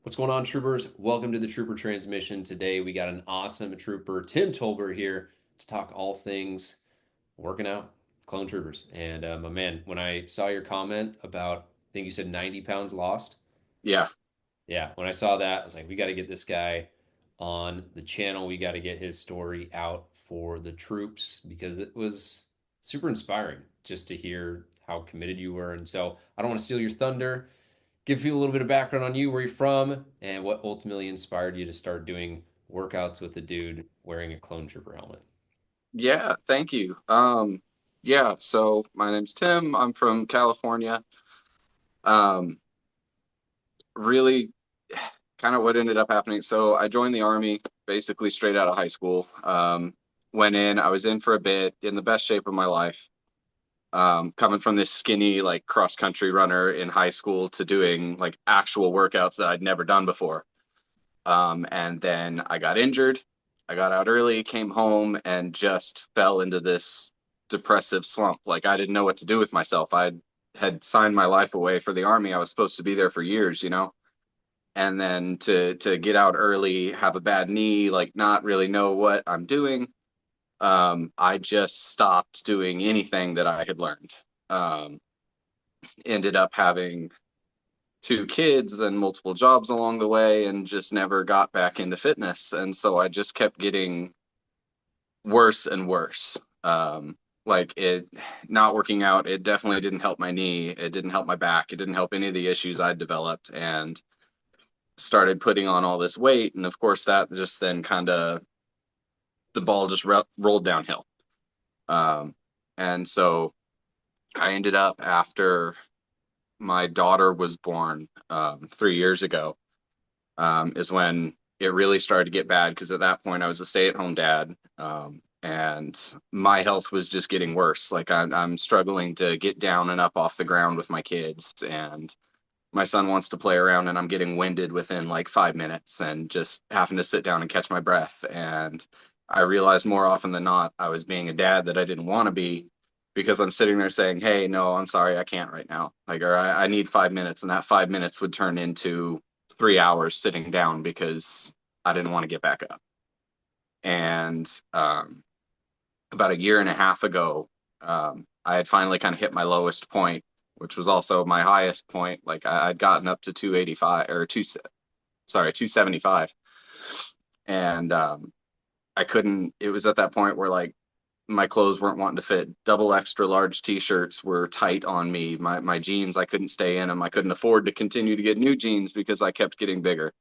What's going on, troopers? Welcome to the Trooper Transmission. Today we got an awesome trooper, Tim Tolbert, here to talk all things working out, clone troopers. And my man, when I saw your comment about, I think you said 90 pounds lost. Yeah, Yeah, when I saw that, I was like, we got to get this guy on the channel. We got to get his story out for the troops because it was super inspiring just to hear how committed you were. And so I don't want to steal your thunder. Give people a little bit of background on you, where you're from, and what ultimately inspired you to start doing workouts with a dude wearing a clone trooper helmet. yeah, thank you. Yeah, so my name's Tim. I'm from California. Um, really kind of what ended up happening. So I joined the Army basically straight out of high school. Went in, I was in for a bit in the best shape of my life. Coming from this skinny, like cross country runner in high school to doing like actual workouts that I'd never done before. And then I got injured. I got out early, came home, and just fell into this depressive slump. Like I didn't know what to do with myself. I had signed my life away for the army. I was supposed to be there for years, and then to get out early, have a bad knee, like not really know what I'm doing. I just stopped doing anything that I had learned. Um, Ended up having two kids and multiple jobs along the way and just never got back into fitness. And so I just kept getting worse and worse. Like it not working out, it definitely didn't help my knee. It didn't help my back. It didn't help any of the issues I'd developed and started putting on all this weight. And of course, that just then kind of the ball just rolled downhill. Um, and so I ended up after my daughter was born 3 years ago. Is when it really started to get bad because at that point I was a stay-at-home dad, and my health was just getting worse. Like I'm struggling to get down and up off the ground with my kids, and my son wants to play around, and I'm getting winded within like 5 minutes, and just having to sit down and catch my breath. And I realized more often than not I was being a dad that I didn't want to be because I'm sitting there saying, "Hey, no, I'm sorry, I can't right now." Like, or I need 5 minutes, and that 5 minutes would turn into 3 hours sitting down because I didn't want to get back up. And about a year and a half ago, I had finally kind of hit my lowest point, which was also my highest point. Like I'd gotten up to 285 or sorry, 275. And I couldn't, it was at that point where like my clothes weren't wanting to fit. Double extra large t-shirts were tight on me. My jeans, I couldn't stay in them. I couldn't afford to continue to get new jeans because I kept getting bigger.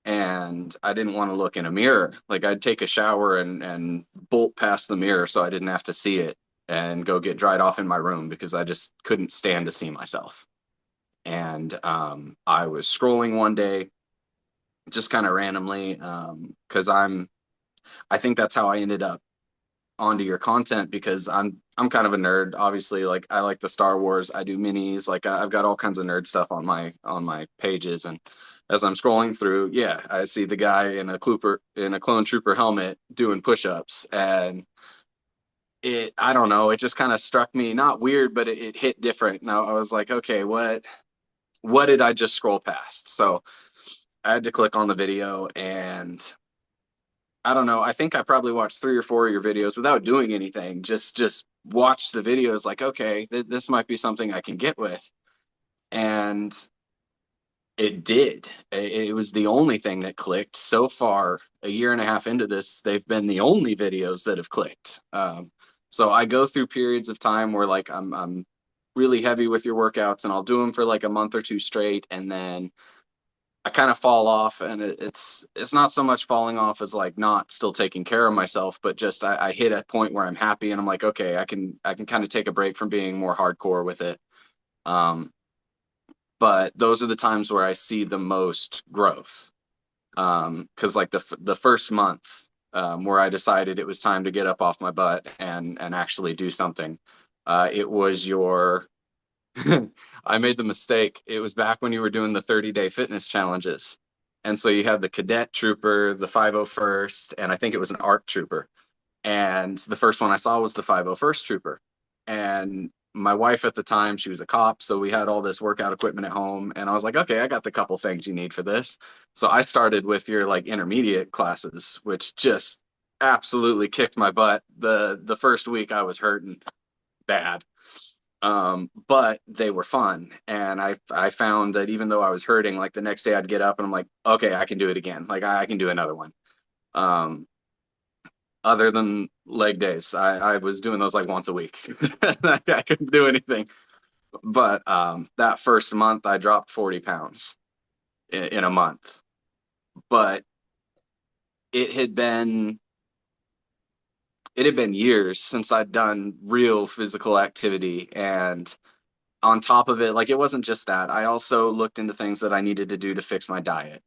And I didn't want to look in a mirror. Like I'd take a shower and bolt past the mirror so I didn't have to see it and go get dried off in my room because I just couldn't stand to see myself. And I was scrolling one day, just kind of randomly, because I think that's how I ended up onto your content because I'm kind of a nerd. Obviously, like I like the Star Wars. I do minis. Like I've got all kinds of nerd stuff on my pages. And as I'm scrolling through, yeah, I see the guy in a clone trooper helmet doing push-ups, and it I don't know. It just kind of struck me not weird, but it hit different. Now I was like, okay, what did I just scroll past? So I had to click on the video and I don't know. I think I probably watched three or four of your videos without doing anything. Just watch the videos like, okay, this might be something I can get with. And it did. It was the only thing that clicked. So far, a year and a half into this, they've been the only videos that have clicked. So I go through periods of time where like I'm really heavy with your workouts and I'll do them for like a month or two straight, and then I kind of fall off, and it's not so much falling off as like not still taking care of myself, but just I hit a point where I'm happy and I'm like, okay, I can kind of take a break from being more hardcore with it. Um, but those are the times where I see the most growth. Because like the first month, where I decided it was time to get up off my butt and actually do something, it was your I made the mistake. It was back when you were doing the 30-day fitness challenges. And so you had the cadet trooper, the 501st, and I think it was an ARC trooper. And the first one I saw was the 501st trooper. And my wife at the time, she was a cop, so we had all this workout equipment at home, and I was like, okay, I got the couple things you need for this. So I started with your like intermediate classes, which just absolutely kicked my butt. The first week I was hurting bad. But they were fun. And I found that even though I was hurting, like the next day I'd get up and I'm like, okay, I can do it again. Like I can do another one. Um, other than leg days, I was doing those like once a week. I couldn't do anything. But that first month I dropped 40 pounds in a month. But it had been it had been years since I'd done real physical activity, and on top of it, like it wasn't just that. I also looked into things that I needed to do to fix my diet.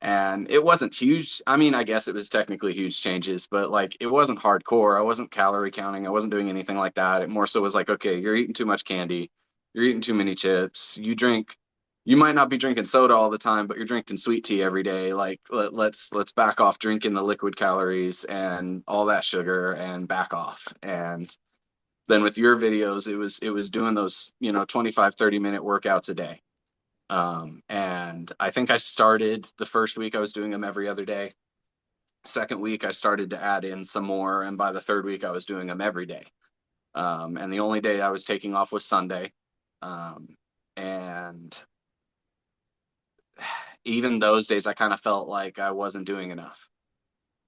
And it wasn't huge. I mean, I guess it was technically huge changes, but like it wasn't hardcore. I wasn't calorie counting. I wasn't doing anything like that. It more so was like, okay, you're eating too much candy. You're eating too many chips. You might not be drinking soda all the time, but you're drinking sweet tea every day. Like let's back off drinking the liquid calories and all that sugar and back off. And then with your videos, it was doing those, 25, 30 minute workouts a day. And I think I started the first week I was doing them every other day. Second week I started to add in some more, and by the third week I was doing them every day. And the only day I was taking off was Sunday. And even those days I kind of felt like I wasn't doing enough.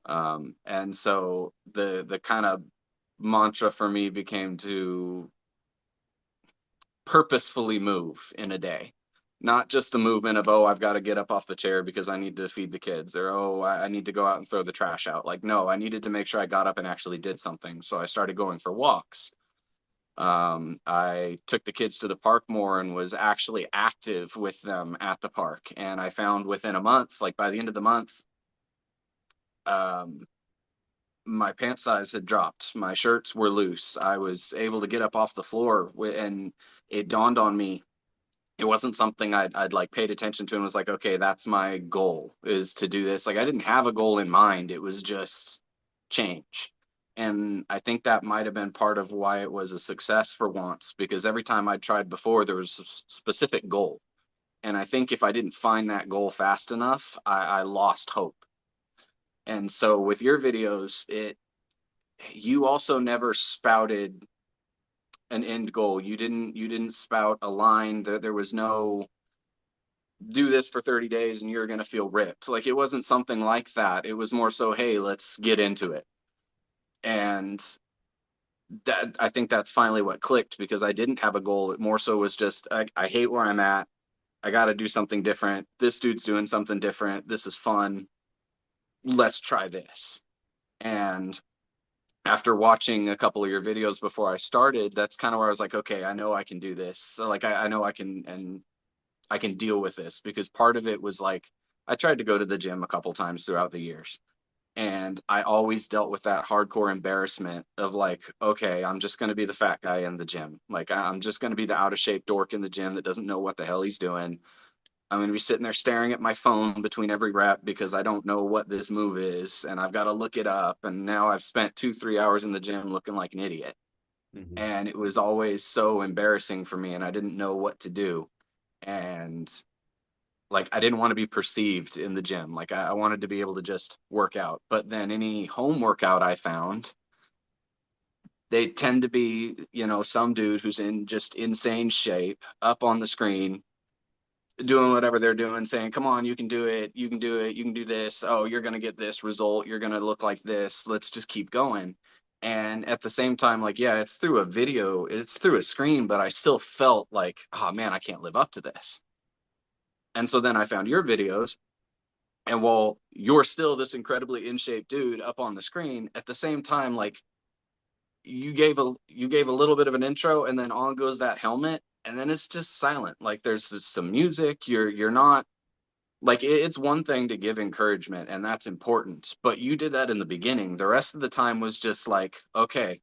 And so the kind of mantra for me became to purposefully move in a day. Not just the movement of, oh, I've got to get up off the chair because I need to feed the kids, or, oh, I need to go out and throw the trash out. Like, no, I needed to make sure I got up and actually did something. So I started going for walks. I took the kids to the park more and was actually active with them at the park. And I found within a month, like by the end of the month, um, my pant size had dropped. My shirts were loose. I was able to get up off the floor, and it dawned on me it wasn't something I'd like paid attention to and was like, okay, that's my goal is to do this. Like I didn't have a goal in mind. It was just change. And I think that might have been part of why it was a success for once, because every time I tried before, there was a specific goal. And I think if I didn't find that goal fast enough, I lost hope. And so with your videos, you also never spouted an end goal. You didn't spout a line. There was no do this for 30 days and you're going to feel ripped. Like it wasn't something like that. It was more so, hey, let's get into it. And that I think that's finally what clicked because I didn't have a goal. It more so was just I hate where I'm at. I got to do something different. This dude's doing something different. This is fun. Let's try this. And after watching a couple of your videos before I started, that's kind of where I was like, okay, I know I can do this. So like I know I can and I can deal with this because part of it was like I tried to go to the gym a couple times throughout the years. And I always dealt with that hardcore embarrassment of like, okay, I'm just going to be the fat guy in the gym. Like, I'm just going to be the out of shape dork in the gym that doesn't know what the hell he's doing. I'm going to be sitting there staring at my phone between every rep because I don't know what this move is. And I've got to look it up. And now I've spent 2, 3 hours in the gym looking like an idiot. Hmm. And it was always so embarrassing for me. And I didn't know what to do. And like I didn't want to be perceived in the gym. Like I wanted to be able to just work out. But then any home workout I found, they tend to be, some dude who's in just insane shape up on the screen doing whatever they're doing, saying, come on, you can do it, you can do it, you can do this. Oh, you're gonna get this result, you're gonna look like this. Let's just keep going. And at the same time, like, yeah, it's through a video, it's through a screen, but I still felt like, oh man, I can't live up to this. And so then I found your videos. And while you're still this incredibly in shape dude up on the screen, at the same time, like you gave a little bit of an intro, and then on goes that helmet, and then it's just silent. Like there's just some music. You're not like it's one thing to give encouragement, and that's important. But you did that in the beginning. The rest of the time was just like, okay,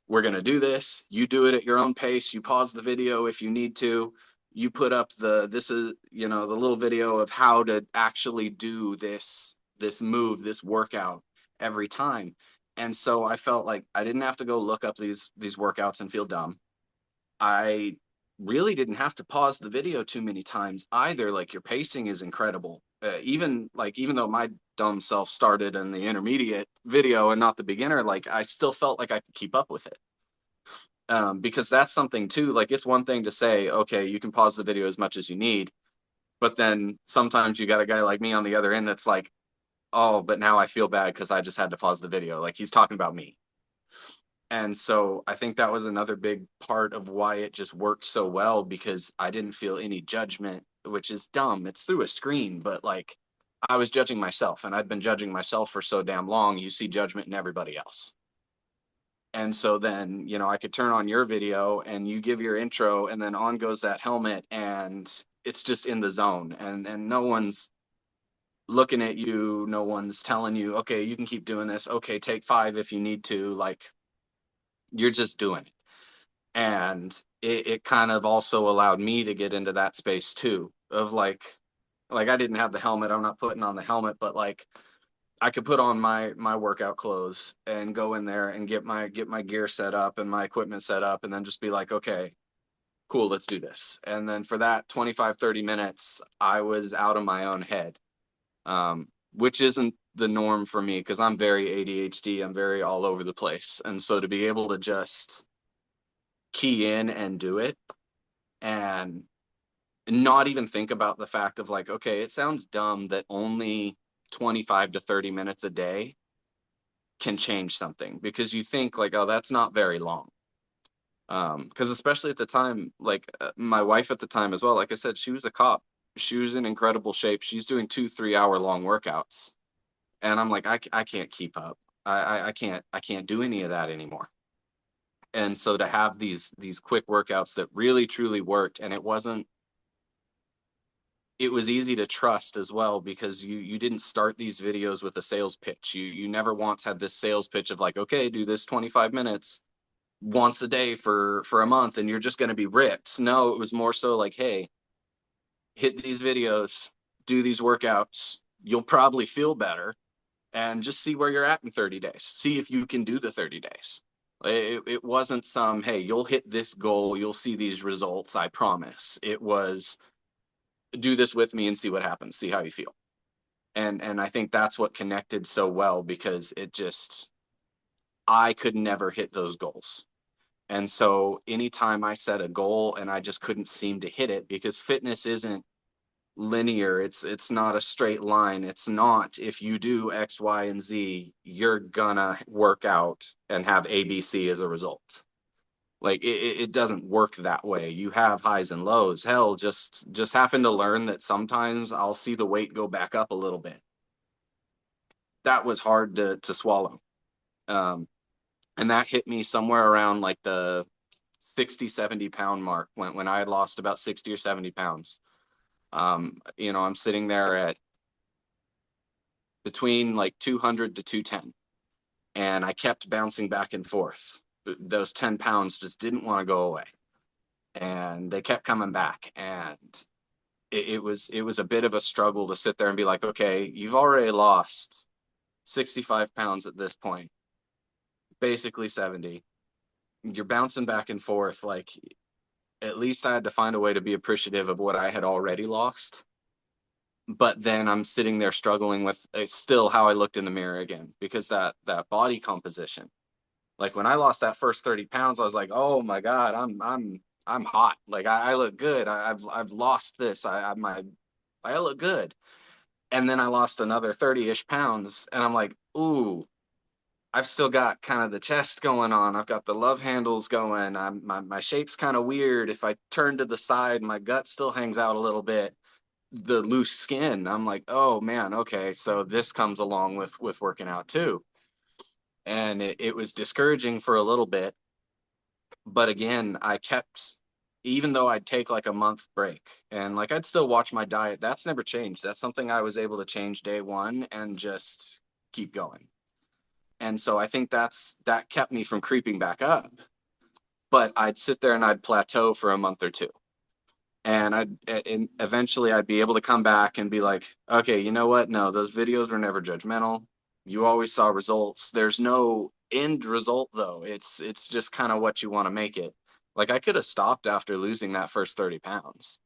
we're going to do this. You do it at your own pace. You pause the video if you need to. You put up this is, the little video of how to actually do this move, this workout every time. And so I felt like I didn't have to go look up these workouts and feel dumb. I really didn't have to pause the video too many times either. Like your pacing is incredible. Even though my dumb self started in the intermediate video and not the beginner, like I still felt like I could keep up with it. Because that's something too. Like it's one thing to say, okay, you can pause the video as much as you need, but then sometimes you got a guy like me on the other end that's like, oh, but now I feel bad because I just had to pause the video. Like he's talking about me. And so I think that was another big part of why it just worked so well because I didn't feel any judgment, which is dumb. It's through a screen, but like I was judging myself and I'd been judging myself for so damn long. You see judgment in everybody else. And so then, I could turn on your video and you give your intro and then on goes that helmet and it's just in the zone and no one's looking at you, no one's telling you, okay, you can keep doing this. Okay, take 5 if you need to. Like you're just doing it. And it kind of also allowed me to get into that space too of like I didn't have the helmet, I'm not putting on the helmet, but like I could put on my workout clothes and go in there and get my gear set up and my equipment set up and then just be like, okay, cool, let's do this. And then for that 25-30 minutes I was out of my own head, which isn't the norm for me because I'm very ADHD, I'm very all over the place, and so to be able to just key in and do it and not even think about the fact of like, okay, it sounds dumb that only 25 to 30 minutes a day can change something because you think like, oh, that's not very long. Because especially at the time, like my wife at the time as well, like I said, she was a cop. She was in incredible shape. She's doing 2 3 hour long workouts. And I'm like, I can't keep up. I can't do any of that anymore. And so to have these quick workouts that really truly worked, and it was easy to trust as well because you didn't start these videos with a sales pitch. You never once had this sales pitch of like, okay, do this 25 minutes once a day for a month and you're just going to be ripped. No, it was more so like, hey, hit these videos, do these workouts, you'll probably feel better and just see where you're at in 30 days. See if you can do the 30 days. It wasn't some, hey, you'll hit this goal, you'll see these results, I promise. It was do this with me and see what happens, see how you feel. And I think that's what connected so well because it just I could never hit those goals. And so anytime I set a goal and I just couldn't seem to hit it because fitness isn't linear, it's not a straight line. It's not if you do X, Y, and Z, you're gonna work out and have ABC as a result. Like it doesn't work that way. You have highs and lows. Hell, just happen to learn that sometimes I'll see the weight go back up a little bit. That was hard to swallow. Um, and that hit me somewhere around like the 60-70 pound mark when I had lost about 60 or 70 pounds. I'm sitting there at between like 200 to 210, and I kept bouncing back and forth. Those 10 pounds just didn't want to go away, and they kept coming back. And it was a bit of a struggle to sit there and be like, okay, you've already lost 65 pounds at this point, basically 70. You're bouncing back and forth. Like, at least I had to find a way to be appreciative of what I had already lost. But then I'm sitting there struggling with still how I looked in the mirror again because that body composition. Like when I lost that first 30 pounds, I was like, oh my God, I'm hot. Like I look good. I've lost this. I look good. And then I lost another 30-ish pounds, and I'm like, ooh, I've still got kind of the chest going on. I've got the love handles going. My shape's kind of weird. If I turn to the side, my gut still hangs out a little bit. The loose skin. I'm like, oh man, okay, so this comes along with working out too. And it was discouraging for a little bit, but again, I kept, even though I'd take like a month break and like I'd still watch my diet, that's never changed. That's something I was able to change day one and just keep going. And so I think that kept me from creeping back up. But I'd sit there and I'd plateau for a month or two. And eventually I'd be able to come back and be like, okay, you know what? No, those videos were never judgmental. You always saw results. There's no end result though. It's just kind of what you want to make it. Like I could have stopped after losing that first 30 pounds.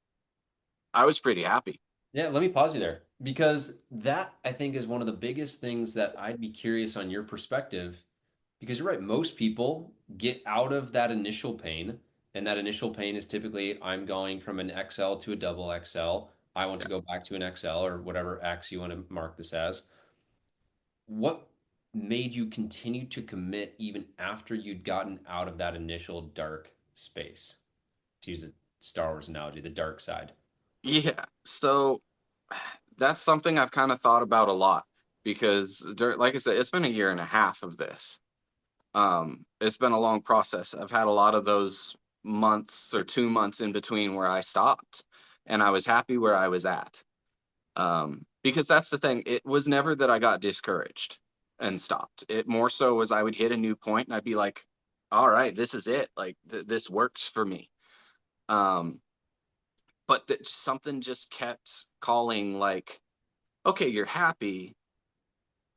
I was pretty happy. Yeah, let me pause you there because that I think is one of the biggest things that I'd be curious on your perspective because you're right. Most people get out of that initial pain, and that initial pain is typically I'm going from an XL to a double XL. I want Yeah. to go back to an XL or whatever X you want to mark this as. What made you continue to commit even after you'd gotten out of that initial dark space? To use a Star Wars analogy, the dark side. Yeah. So that's something I've kind of thought about a lot because like I said, it's been a year and a half of this. It's been a long process. I've had a lot of those months or 2 months in between where I stopped and I was happy where I was at. Because that's the thing. It was never that I got discouraged and stopped. It more so was I would hit a new point and I'd be like, all right, this is it. Like this works for me. Um, but something just kept calling like, okay, you're happy,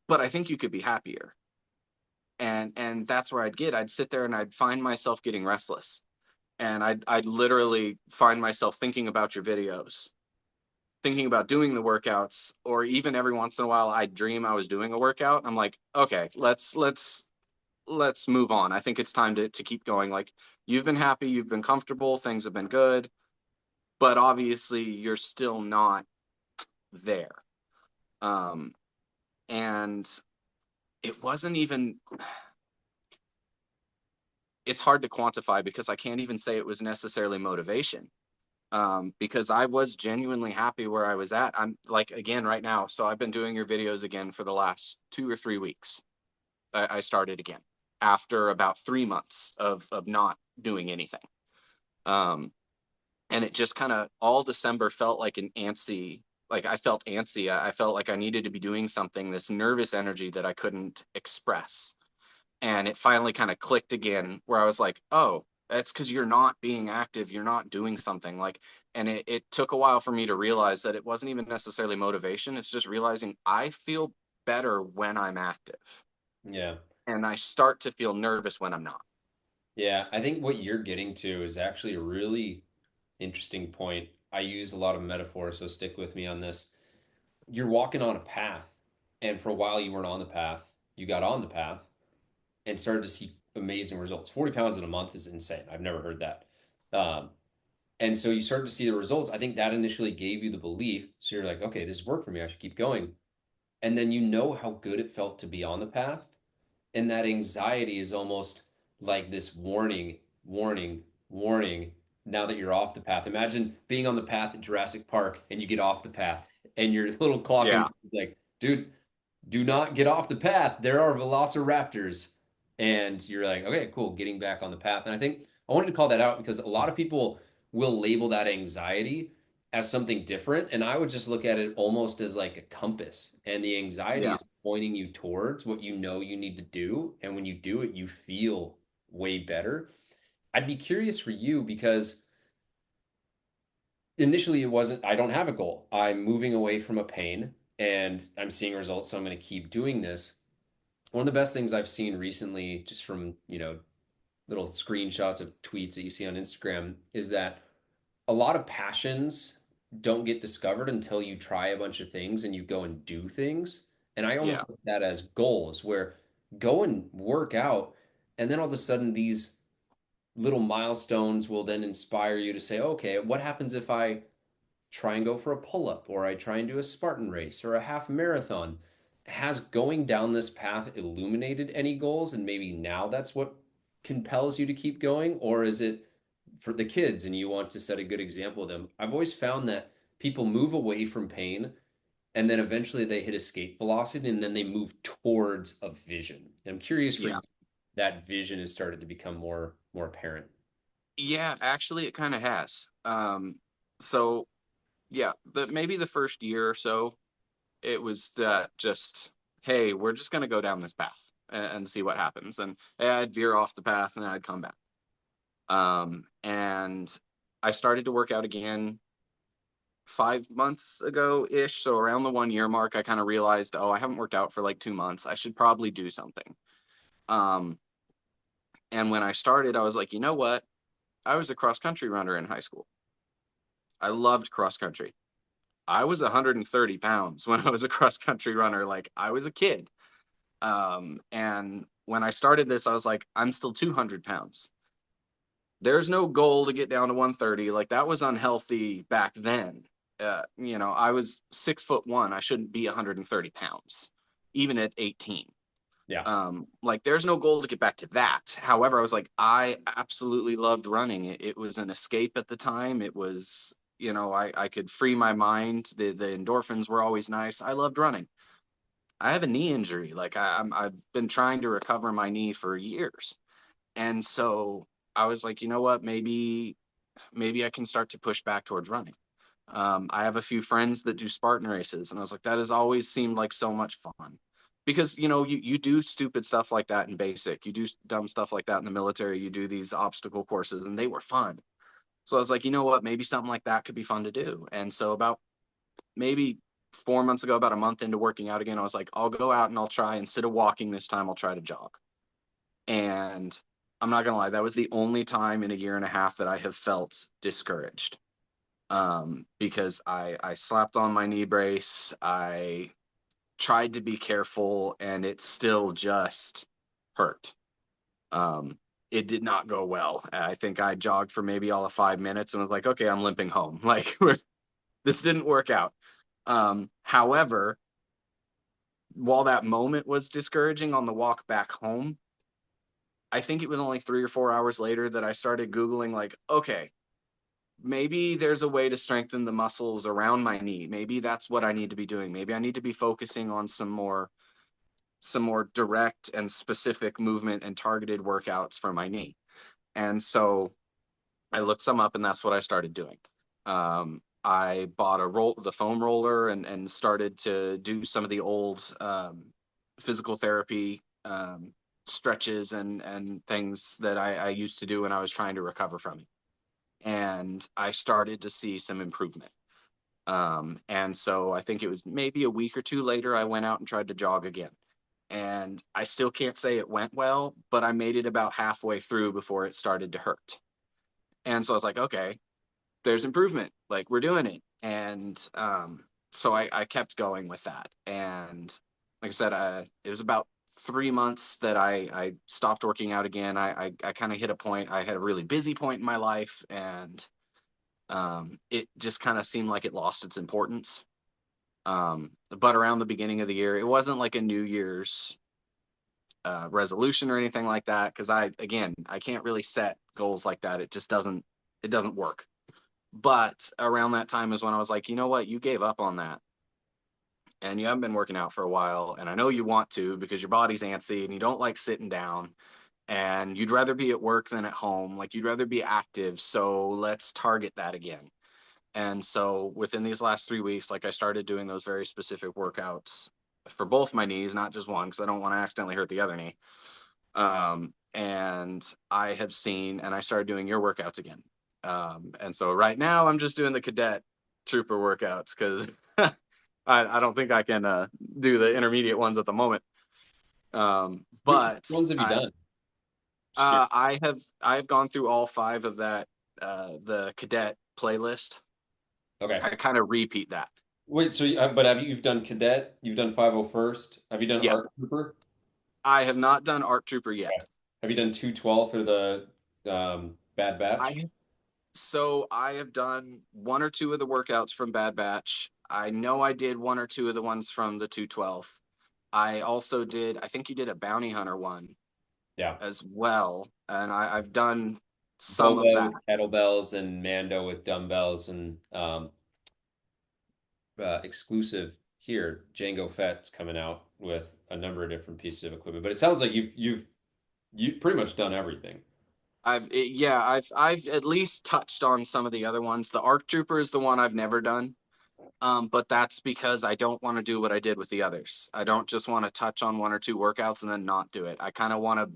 but I think you could be happier. And that's where I'd sit there and I'd find myself getting restless. And I'd literally find myself thinking about your videos, thinking about doing the workouts, or even every once in a while I'd dream I was doing a workout. I'm like, okay, let's move on. I think it's time to keep going. Like you've been happy, you've been comfortable, things have been good, but obviously you're still not there. Um, and it wasn't even it's hard to quantify because I can't even say it was necessarily motivation. Because I was genuinely happy where I was at. I'm like again right now. So I've been doing your videos again for the last 2 or 3 weeks. I started again after about 3 months of not doing anything. Um, and it just kind of all December felt like an antsy. Like I felt antsy. I felt like I needed to be doing something. This nervous energy that I couldn't express. And it finally kind of clicked again where I was like, oh, that's because you're not being active, you're not doing something like, and it took a while for me to realize that it wasn't even necessarily motivation. It's just realizing I feel better when I'm active Yeah. and I start to feel nervous when I'm not. Yeah, I think what you're getting to is actually a really interesting point. I use a lot of metaphors, so stick with me on this. You're walking on a path, and for a while you weren't on the path. You got on the path and started to see amazing results. 40 pounds in a month is insane. I've never heard that. Um, and so you started to see the results. I think that initially gave you the belief. So you're like, okay, this worked for me. I should keep going. And then you know how good it felt to be on the path. And that anxiety is almost like this warning, warning, warning. Now that you're off the path, imagine being on the path at Jurassic Park and you get off the path and your little clock in Yeah. is like, dude, do not get off the path. There are velociraptors. And you're like, okay, cool, getting back on the path. And I think I wanted to call that out because a lot of people will label that anxiety as something different. And I would just look at it almost as like a compass. And the anxiety Yeah. is pointing you towards what you know you need to do. And when you do it, you feel way better. I'd be curious for you because initially it wasn't, I don't have a goal. I'm moving away from a pain and I'm seeing results. So I'm going to keep doing this. One of the best things I've seen recently, just from, little screenshots of tweets that you see on Instagram, is that a lot of passions don't get discovered until you try a bunch of things and you go and do things. And I Yeah. almost look at that as goals where go and work out. And then all of a sudden, these little milestones will then inspire you to say, okay, what happens if I try and go for a pull up, or I try and do a Spartan race or a half marathon? Has going down this path illuminated any goals? And maybe now that's what compels you to keep going? Or is it for the kids and you want to set a good example of them? I've always found that people move away from pain and then eventually they hit escape velocity and then they move towards a vision. And I'm curious for Yeah. you, that vision has started to become more apparent. Yeah. Actually, it kind of has. So yeah, maybe the first year or so, it was just, hey, we're just going to go down this path and see what happens. And hey, I'd veer off the path and then I'd come back. And I started to work out again 5 months ago ish. So around the 1 year mark, I kind of realized, oh, I haven't worked out for like 2 months. I should probably do something. Um, and when I started, I was like, you know what? I was a cross country runner in high school. I loved cross country. I was 130 pounds when I was a cross country runner. Like I was a kid. And when I started this, I was like, I'm still 200 pounds. There's no goal to get down to 130. Like that was unhealthy back then. I was 6'1". I shouldn't be 130 pounds, even at 18. Yeah. Like there's no goal to get back to that. However, I was like, I absolutely loved running. It was an escape at the time. It was, I could free my mind. The endorphins were always nice. I loved running. I have a knee injury. Like I've been trying to recover my knee for years. And so I was like, you know what? Maybe I can start to push back towards running. I have a few friends that do Spartan races, and I was like, that has always seemed like so much fun. Because you do stupid stuff like that in basic, you do dumb stuff like that in the military, you do these obstacle courses, and they were fun. So I was like, you know what, maybe something like that could be fun to do. And so about maybe 4 months ago, about a month into working out again, I was like, I'll go out and I'll try, instead of walking this time, I'll try to jog. And I'm not gonna lie, that was the only time in a year and a half that I have felt discouraged. Because I slapped on my knee brace, I tried to be careful, and it still just hurt. Um, it did not go well. I think I jogged for maybe all of 5 minutes and was like, okay, I'm limping home. Like this didn't work out. However, while that moment was discouraging on the walk back home, I think it was only 3 or 4 hours later that I started Googling, like, okay, maybe there's a way to strengthen the muscles around my knee. Maybe that's what I need to be doing. Maybe I need to be focusing on some more direct and specific movement and targeted workouts for my knee. And so I looked some up, and that's what I started doing. I bought the foam roller, and started to do some of the old physical therapy stretches and things that I used to do when I was trying to recover from it. And I started to see some improvement. And so I think it was maybe a week or two later, I went out and tried to jog again. And I still can't say it went well, but I made it about halfway through before it started to hurt. And so I was like, okay, there's improvement. Like we're doing it. And so I kept going with that. And like I said, it was about 3 months that I stopped working out again. I kind of hit a point. I had a really busy point in my life, and it just kind of seemed like it lost its importance. But around the beginning of the year, it wasn't like a New Year's resolution or anything like that, because I can't really set goals like that. It doesn't work. But around that time is when I was like, you know what, you gave up on that, and you haven't been working out for a while, and I know you want to because your body's antsy and you don't like sitting down, and you'd rather be at work than at home. Like you'd rather be active, so let's target that again. And so within these last 3 weeks, like I started doing those very specific workouts for both my knees, not just one, because I don't want to accidentally hurt the other knee. And I have seen, and I started doing your workouts again. And so right now I'm just doing the cadet trooper workouts because I don't think I can do the intermediate ones at the moment. Which But ones have you I done? Just curious. I have gone through all five of that the cadet playlist. Okay. I kind of repeat that. Wait, so but you've done cadet, you've done 501st, have you done Yeah, ARC Trooper? I have not done ARC Trooper yet. Okay. Have you done 212 through the Bad Batch? I so I have done one or two of the workouts from Bad Batch. I know I did one or two of the ones from the 212. I also did, I think you did a bounty hunter one Yeah. as well, and I've done some of Boba that. with kettlebells and Mando with dumbbells and exclusive here, Django Fett's coming out with a number of different pieces of equipment. But it sounds like you've pretty much done everything. Yeah, I've at least touched on some of the other ones. The ARC Trooper is the one I've never done. But that's because I don't want to do what I did with the others. I don't just want to touch on one or two workouts and then not do it. I kind of want to.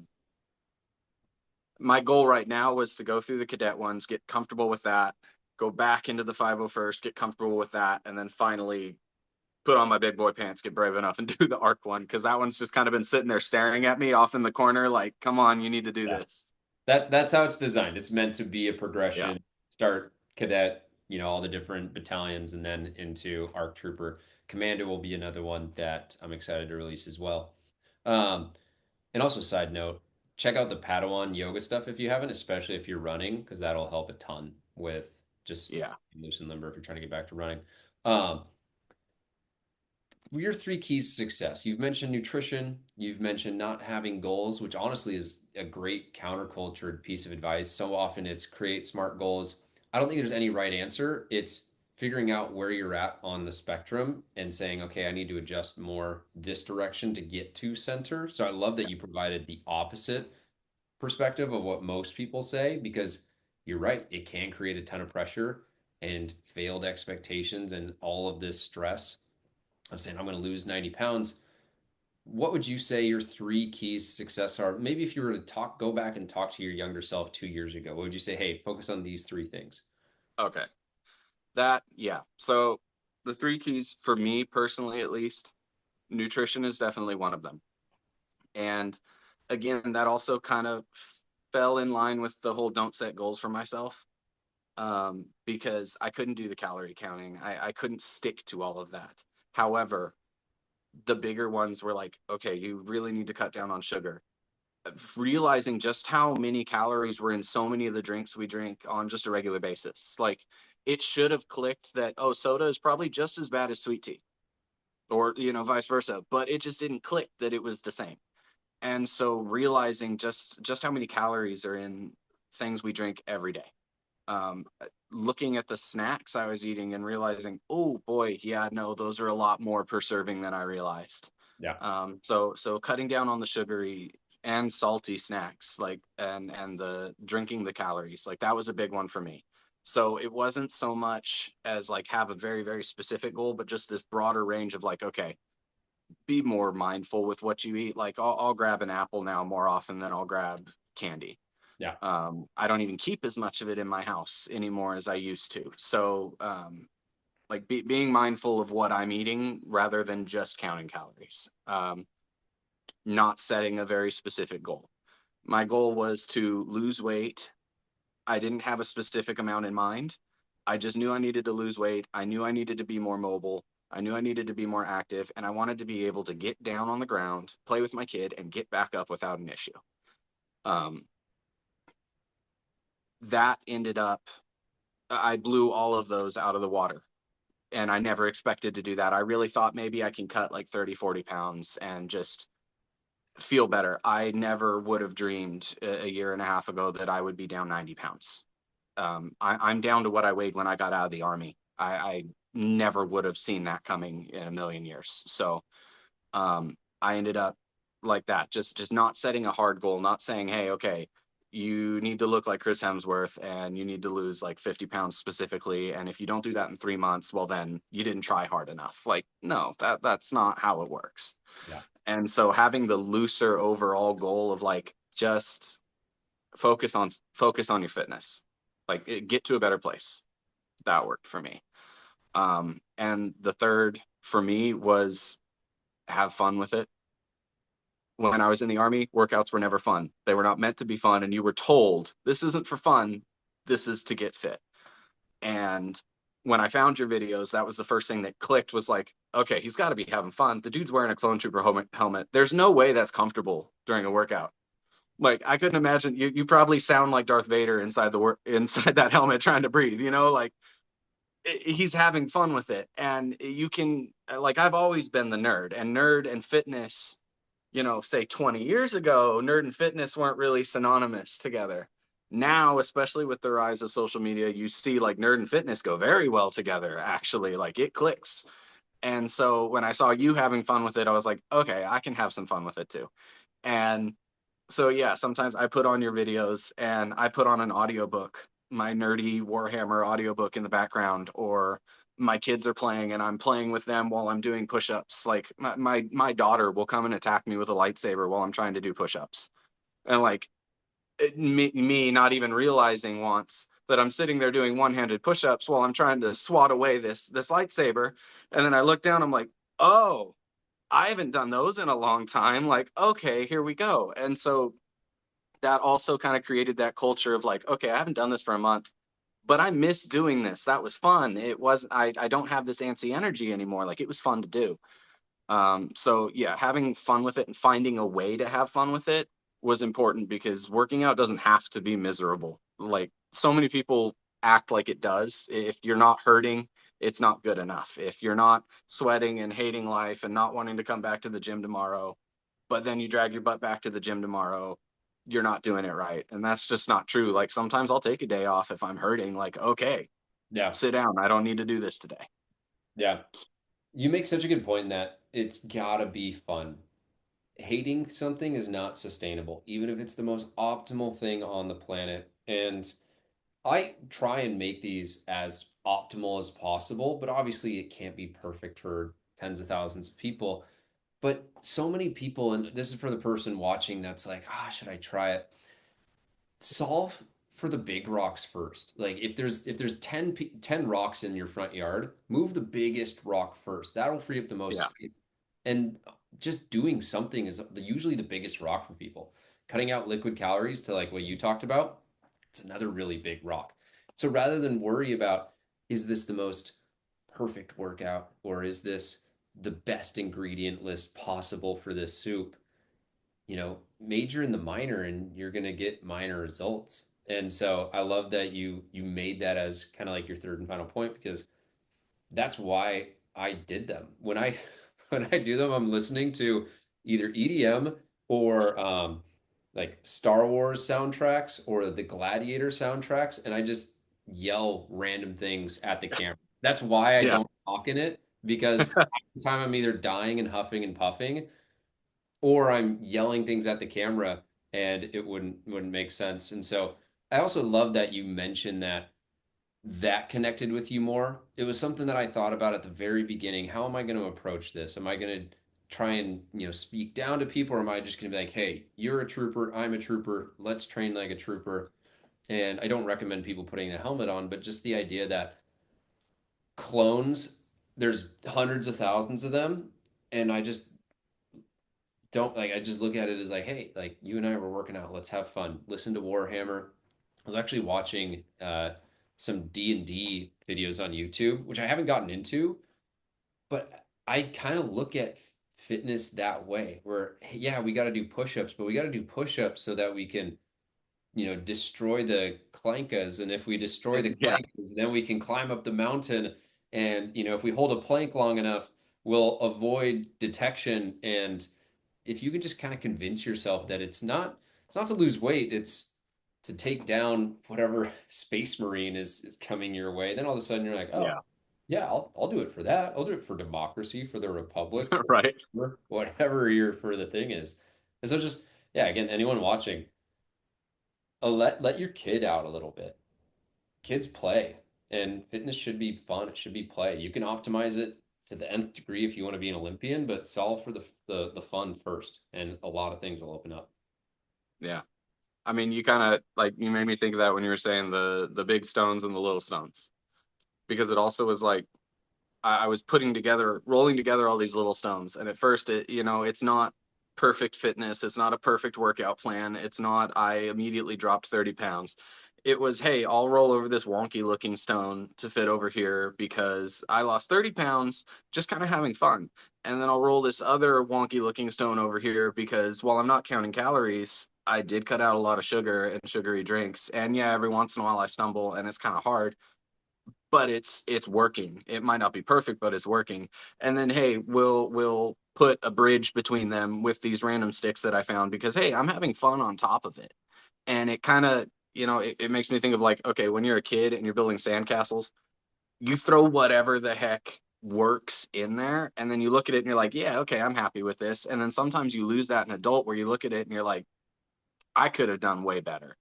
My goal right now was to go through the cadet ones, get comfortable with that, go back into the 501st, get comfortable with that, and then finally put on my big boy pants, get brave enough, and do the ARC one, because that one's just kind of been sitting there staring at me off in the corner, like, come on, you need to do Yeah. this. That's how it's designed. It's meant to be a Yeah. progression. Start cadet, all the different battalions, and then into ARC Trooper. Commando will be another one that I'm excited to release as well. Um, and also, side note, check out the Padawan yoga stuff if you haven't, especially if you're running, because that'll help a ton with just Yeah. loosen limber if you're trying to get back to running. Um, your three keys to success. You've mentioned nutrition. You've mentioned not having goals, which honestly is a great countercultured piece of advice. So often it's create smart goals. I don't think there's any right answer. It's figuring out where you're at on the spectrum and saying, okay, I need to adjust more this direction to get to center. So I love that you provided the opposite perspective of what most people say because you're right. It can create a ton of pressure and failed expectations and all of this stress of saying, I'm going to lose 90 pounds. What would you say your three keys to success are? Maybe if you were to go back and talk to your younger self 2 years ago, what would you say? Hey, focus on these three things. Okay. Yeah. So the three keys for me personally, at least, nutrition is definitely one of them. And again, that also kind of fell in line with the whole don't set goals for myself, because I couldn't do the calorie counting. I couldn't stick to all of that. However, the bigger ones were like, okay, you really need to cut down on sugar. Realizing just how many calories were in so many of the drinks we drink on just a regular basis. Like, it should have clicked that, oh, soda is probably just as bad as sweet tea, or, vice versa. But it just didn't click that it was the same. And so realizing just how many calories are in things we drink every day. Um, Looking at the snacks I was eating and realizing, oh boy, yeah, no, those are a lot more per serving than I realized. Yeah. So cutting down on the sugary and salty snacks, like, and the drinking the calories, like that was a big one for me. So it wasn't so much as like have a very, very specific goal, but just this broader range of like, okay, be more mindful with what you eat. Like I'll grab an apple now more often than I'll grab candy. Yeah. I don't even keep as much of it in my house anymore as I used to. So, like being mindful of what I'm eating rather than just counting calories. Not setting a very specific goal. My goal was to lose weight. I didn't have a specific amount in mind. I just knew I needed to lose weight. I knew I needed to be more mobile. I knew I needed to be more active, and I wanted to be able to get down on the ground, play with my kid, and get back up without an issue. Um, that ended up, I blew all of those out of the water. And I never expected to do that. I really thought maybe I can cut like 30, 40 pounds and just feel better. I never would have dreamed a year and a half ago that I would be down 90 pounds. I'm down to what I weighed when I got out of the army. I never would have seen that coming in a million years. So I ended up like that, just not setting a hard goal, not saying, hey, okay, you need to look like Chris Hemsworth and you need to lose like 50 pounds specifically. And if you don't do that in 3 months, well, then you didn't try hard enough. Like, no, that's not how it works. Yeah. And so having the looser overall goal of like just focus on your fitness, like get to a better place. That worked for me. And the third for me was have fun with it. When I was in the army, workouts were never fun. They were not meant to be fun. And you were told this isn't for fun. This is to get fit. And when I found your videos, that was the first thing that clicked was like, okay, he's got to be having fun. The dude's wearing a clone trooper helmet. There's no way that's comfortable during a workout. Like I couldn't imagine you probably sound like Darth Vader inside that helmet trying to breathe, like he's having fun with it. And you can, like, I've always been the nerd and fitness, say 20 years ago, nerd and fitness weren't really synonymous together. Now, especially with the rise of social media, you see like nerd and fitness go very well together, actually. Like it clicks. And so when I saw you having fun with it, I was like, okay, I can have some fun with it too. And so yeah, sometimes I put on your videos and I put on an audiobook, my nerdy Warhammer audiobook in the background, or my kids are playing and I'm playing with them while I'm doing push-ups. Like my daughter will come and attack me with a lightsaber while I'm trying to do push-ups. And like me not even realizing once that I'm sitting there doing one-handed push-ups while I'm trying to swat away this lightsaber. And then I look down, I'm like, oh, I haven't done those in a long time. Like, okay, here we go. And so that also kind of created that culture of like, okay, I haven't done this for a month, but I miss doing this. That was fun. It was I don't have this antsy energy anymore. Like it was fun to do. So yeah, having fun with it and finding a way to have fun with it was important because working out doesn't have to be miserable. Like so many people act like it does. If you're not hurting, it's not good enough. If you're not sweating and hating life and not wanting to come back to the gym tomorrow, but then you drag your butt back to the gym tomorrow, you're not doing it right. And that's just not true. Like sometimes I'll take a day off if I'm hurting, like, okay, Yeah. sit down. I don't need to do this today. Yeah. You make such a good point that it's gotta be fun. Hating something is not sustainable, even if it's the most optimal thing on the planet. And I try and make these as optimal as possible, but obviously it can't be perfect for tens of thousands of people. But so many people, and this is for the person watching that's like, ah, should I try it? Solve for the big rocks first. Like if there's 10 rocks in your front yard, move the biggest rock first. That'll free up the most Yeah. space. And just doing something is usually the biggest rock for people. Cutting out liquid calories to like what you talked about, it's another really big rock. So rather than worry about is this the most perfect workout or is this the best ingredient list possible for this soup, major in the minor and you're going to get minor results. And so I love that you made that as kind of like your third and final point because that's why I did them. When I when I do them, I'm listening to either EDM or like Star Wars soundtracks or the Gladiator soundtracks, and I just yell random things at the camera. That's why I Yeah. don't talk in it because half the time I'm either dying and huffing and puffing, or I'm yelling things at the camera and it wouldn't make sense. And so I also love that you mentioned that connected with you more. It was something that I thought about at the very beginning. How am I going to approach this? Am I going to try and, speak down to people, or am I just going to be like, "Hey, you're a trooper, I'm a trooper. Let's train like a trooper." And I don't recommend people putting the helmet on, but just the idea that clones, there's hundreds of thousands of them, and I just don't like I just look at it as like, hey, like you and I were working out, let's have fun. Listen to Warhammer. I was actually watching some D&D videos on YouTube, which I haven't gotten into, but I kind of look at fitness that way, where hey, yeah, we got to do push-ups, but we got to do push-ups so that we can, destroy the clankas, and if we destroy the Yeah. clankas, then we can climb up the mountain, and if we hold a plank long enough, we'll avoid detection. And if you can just kind of convince yourself that it's not to lose weight, it's to take down whatever space marine is coming your way, then all of a sudden you're like, oh Yeah. yeah, I'll do it for that. I'll do it for democracy, for the republic, for Right. whatever your for the thing is. And so just yeah, again, anyone watching, let your kid out a little bit. Kids play, and fitness should be fun. It should be play. You can optimize it to the nth degree if you want to be an Olympian, but solve for the fun first, and a lot of things will open up. Yeah. I mean, you kind of like you made me think of that when you were saying the big stones and the little stones, because it also was like I was putting together, rolling together all these little stones, and at first it's not perfect fitness, it's not a perfect workout plan, it's not I immediately dropped 30 pounds. It was, hey, I'll roll over this wonky looking stone to fit over here because I lost 30 pounds just kind of having fun. And then I'll roll this other wonky looking stone over here because while I'm not counting calories, I did cut out a lot of sugar and sugary drinks. And yeah, every once in a while I stumble and it's kind of hard, but it's working. It might not be perfect, but it's working. And then hey, we'll put a bridge between them with these random sticks that I found because hey, I'm having fun on top of it. And it kind of, it makes me think of like, okay, when you're a kid and you're building sandcastles, you throw whatever the heck works in there, and then you look at it and you're like, yeah, okay, I'm happy with this. And then sometimes you lose that in adult where you look at it and you're like, I could have done way better.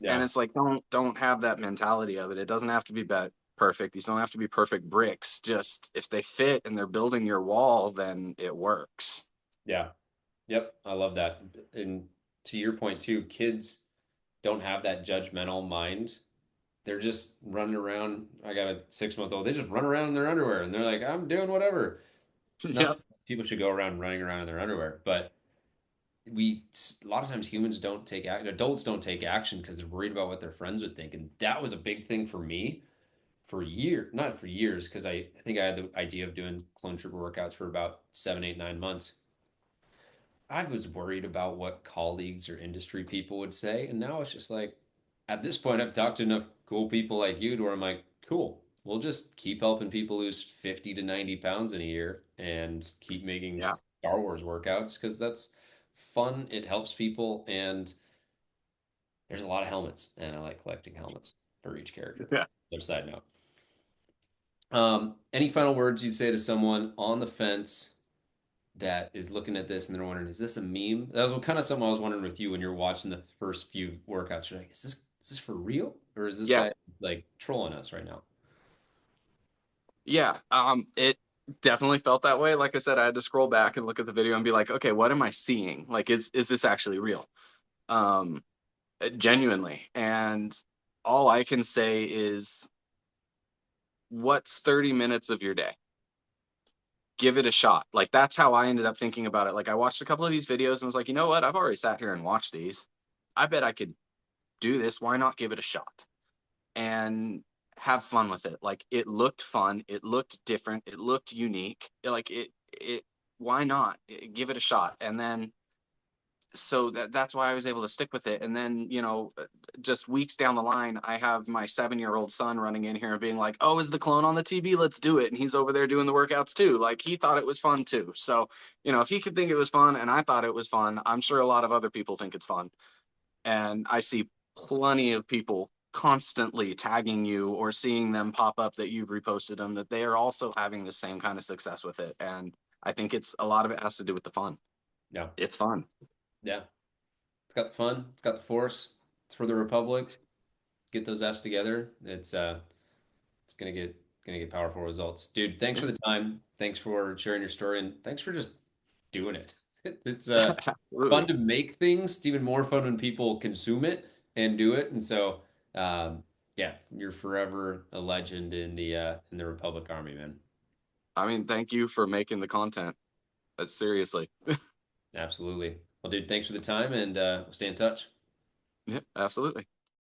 And Yeah, it's like, don't have that mentality of it. It doesn't have to be perfect. These don't have to be perfect bricks. Just if they fit and they're building your wall, then it works. yeah, yep. I love that. And to your point too, kids don't have that judgmental mind. They're just running around. I got a 6 month old. They just run around in their underwear and they're like, I'm doing whatever. Not Yep. that people should go around running around in their underwear, but we a lot of times humans don't take action, adults don't take action because they're worried about what their friends would think, and that was a big thing for me for years, not for years, because I think I had the idea of doing clone trooper workouts for about 7, 8, 9 months. I was worried about what colleagues or industry people would say. And now it's just like, at this point, I've talked to enough cool people like you to where I'm like, cool, we'll just keep helping people lose 50 to 90 pounds in a year and keep making Yeah. Star Wars workouts because that's fun. It helps people. And there's a lot of helmets. And I like collecting helmets for each character. Yeah. Their side note. Any final words you'd say to someone on the fence that is looking at this and they're wondering, is this a meme? That was kind of something I was wondering with you when you're watching the first few workouts. You're like, is this for real, or is this Yeah. guy like trolling us right now? Yeah. It definitely felt that way. Like I said, I had to scroll back and look at the video and be like, okay, what am I seeing? Like, is this actually real? Um, Genuinely. And all I can say is, what's 30 minutes of your day? Give it a shot. Like that's how I ended up thinking about it. Like I watched a couple of these videos and was like, you know what? I've already sat here and watched these. I bet I could do this. Why not give it a shot and have fun with it? Like it looked fun. It looked different. It looked unique. It, why not give it a shot? And then so that's why I was able to stick with it. And then, just weeks down the line, I have my 7-year-old son running in here and being like, "Oh, is the clone on the TV? Let's do it." And he's over there doing the workouts too. Like he thought it was fun too. So, if he could think it was fun and I thought it was fun, I'm sure a lot of other people think it's fun. And I see plenty of people constantly tagging you or seeing them pop up that you've reposted them that they are also having the same kind of success with it. And I think it's a lot of it has to do with the fun. No, It's fun. yeah, it's got the fun, it's got the force, it's for the Republic. Get those F's together. It's gonna get powerful results, dude. Thanks for the time. Thanks for sharing your story, and thanks for just doing it. It's fun Absolutely. to make things. It's even more fun when people consume it and do it. And so, yeah, you're forever a legend in the Republic Army, man. I mean, thank you for making the content. That's seriously. Absolutely. Well, dude, thanks for the time, and we'll stay in touch. Yeah, absolutely.